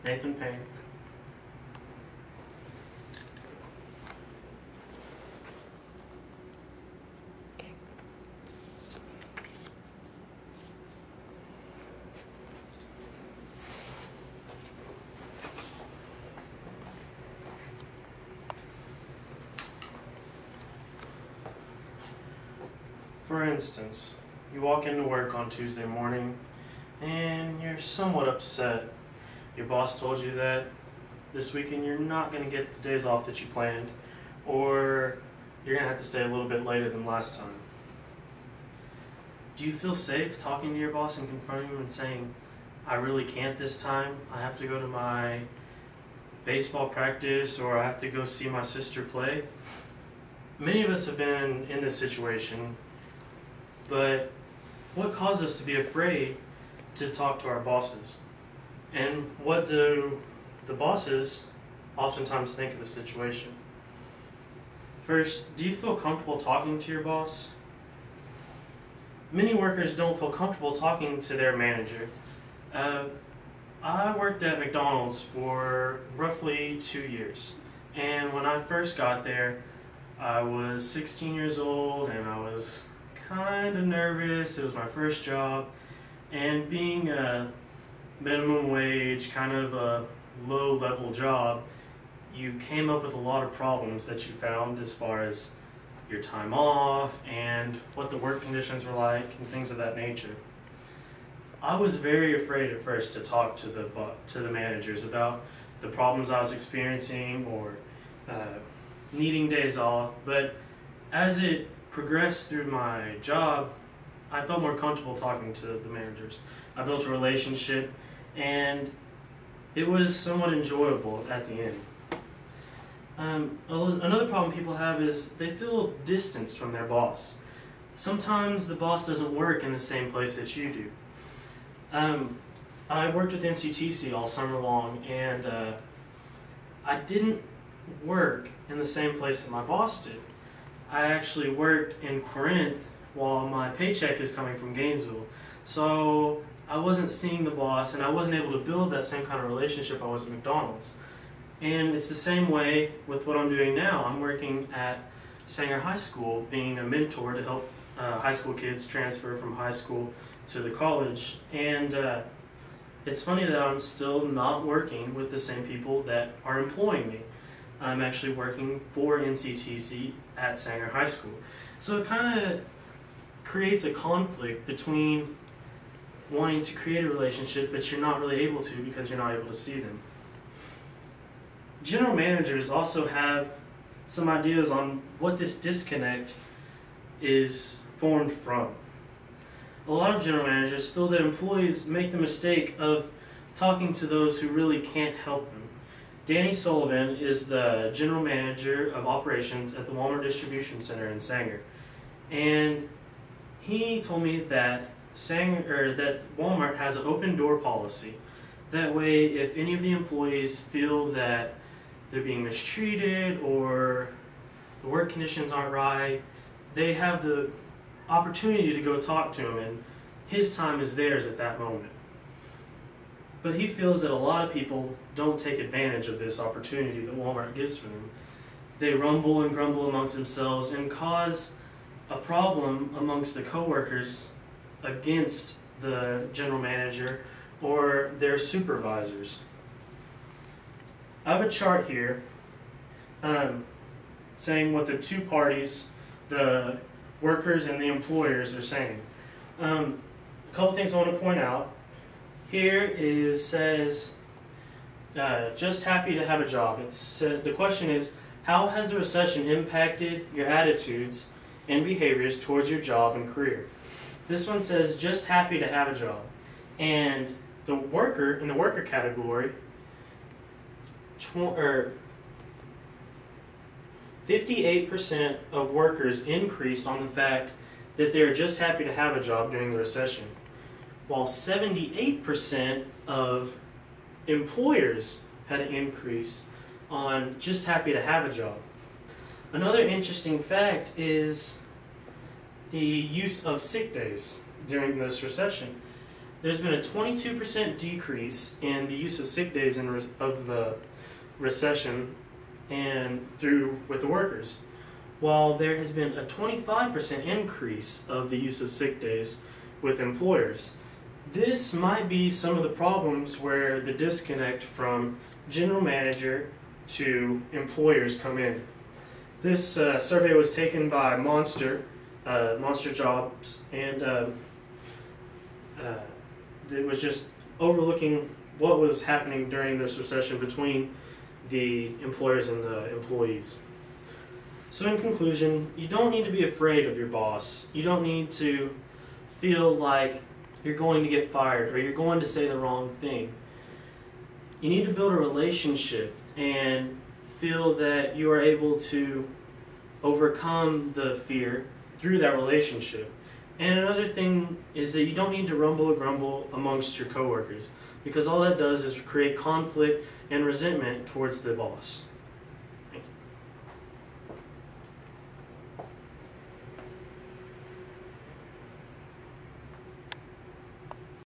Nathan Payne. For instance, you walk into work on Tuesday morning and you're somewhat upset. Your boss told you that this weekend you're not going to get the days off that you planned, or you're going to have to stay a little bit later than last time. Do you feel safe talking to your boss and confronting him and saying, I really can't this time, I have to go to my baseball practice, or I have to go see my sister play? Many of us have been in this situation. But what caused us to be afraid to talk to our bosses? And what do the bosses oftentimes think of the situation? First, do you feel comfortable talking to your boss? Many workers don't feel comfortable talking to their manager. I worked at McDonald's for roughly 2 years. And when I first got there, I was 16 years old and I was kind of nervous. It was my first job, and being a minimum wage, kind of a low-level job, you came up with a lot of problems that you found as far as your time off and what the work conditions were like and things of that nature. I was very afraid at first to talk to the managers about the problems I was experiencing or needing days off, but as it progressed through my job, I felt more comfortable talking to the managers. I built a relationship, and it was somewhat enjoyable at the end. Another problem people have is they feel distanced from their boss. Sometimes the boss doesn't work in the same place that you do. I worked with NCTC all summer long, and I didn't work in the same place that my boss did. I actually worked in Corinth while my paycheck is coming from Gainesville. So I wasn't seeing the boss, and I wasn't able to build that same kind of relationship I was at McDonald's. And it's the same way with what I'm doing now. I'm working at Sanger High School, being a mentor to help high school kids transfer from high school to the college. And it's funny that I'm still not working with the same people that are employing me. I'm actually working for NCTC at Sanger High School. So it kind of creates a conflict between wanting to create a relationship, but you're not really able to because you're not able to see them. General managers also have some ideas on what this disconnect is formed from. A lot of general managers feel that employees make the mistake of talking to those who really can't help them. Danny Sullivan is the general manager of operations at the Walmart Distribution Center in Sanger, and he told me that Walmart has an open door policy. That way, if any of the employees feel that they're being mistreated or the work conditions aren't right, they have the opportunity to go talk to him, and his time is theirs at that moment. But he feels that a lot of people don't take advantage of this opportunity that Walmart gives for them. They rumble and grumble amongst themselves and cause a problem amongst the coworkers against the general manager or their supervisors. I have a chart here saying what the two parties, the workers and the employers, are saying. A couple things I want to point out. Here says, just happy to have a job. The question is, how has the recession impacted your attitudes and behaviors towards your job and career? This one says, just happy to have a job. And the worker, in the worker category, 58% of workers increased on the fact that they're just happy to have a job during the recession, while 78% of employers had an increase on just happy to have a job. Another interesting fact is the use of sick days during this recession. there's been a 22% decrease in the use of sick days of the recession and through with the workers, while there has been a 25% increase of the use of sick days with employers. This might be some of the problems where the disconnect from general manager to employers come in. This survey was taken by Monster Jobs, and it was just overlooking what was happening during this recession between the employers and the employees. So in conclusion, you don't need to be afraid of your boss. You don't need to feel like you're going to get fired or you're going to say the wrong thing. You need to build a relationship and feel that you are able to overcome the fear through that relationship. And another thing is that you don't need to rumble or grumble amongst your coworkers, because all that does is create conflict and resentment towards the boss.